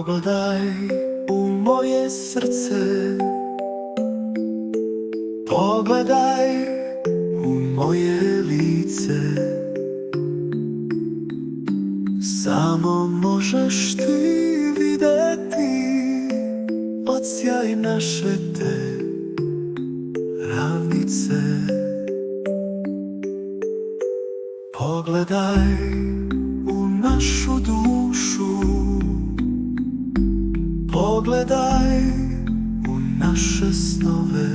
Pogledaj u moje srce, pogledaj u moje lice. Samo možeš ti videti odsjaj naše te ravnice. Pogledaj u našu dušu, pogledaj u naše snove.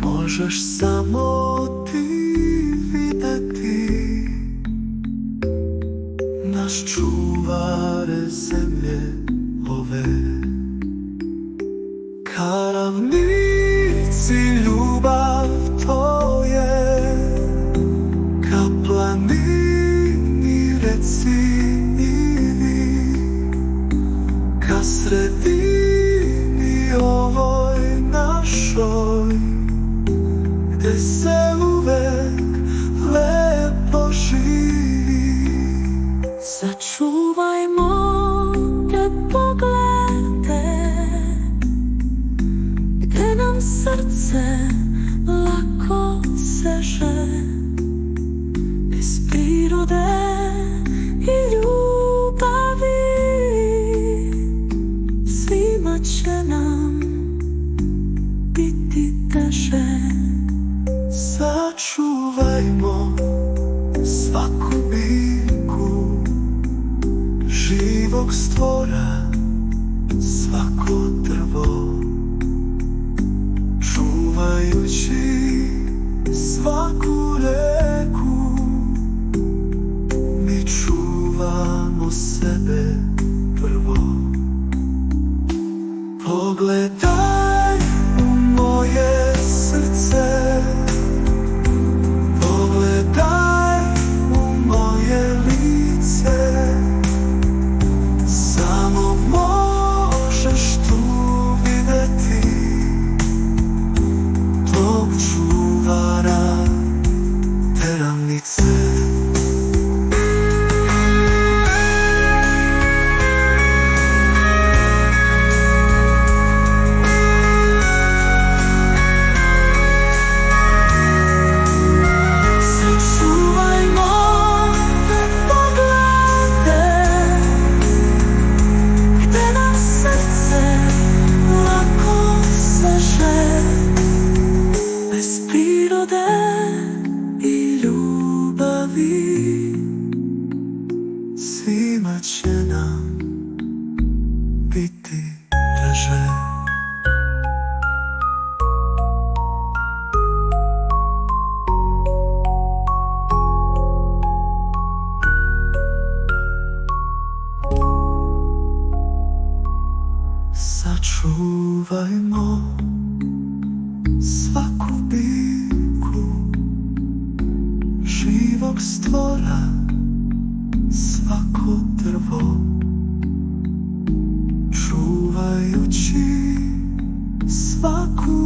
Možeš samo ti videti naš čuvare zemlje ove. Ka ravnici ljubav to je, ka planini reci i ka sredini ovoj našoj, gde se uvek lepo živi. Sačuvajmo te poglede, gde nam srce lako seže. Bez prirode i ljubavi svima će nam biti teže. Sačuvajmo svaku biljku živog stvora, svako drvo, čuvajući svaku reku. Mi čuvamo sebe prvo. Pogledaj u moje srce, pogledaj u moje lice. Samo možeš tu videti tog čuvara te ravnice. Svima će nam biti teže. Sačuvajmo svaku biljku živog stvora, svako drvo, čuvajući svaku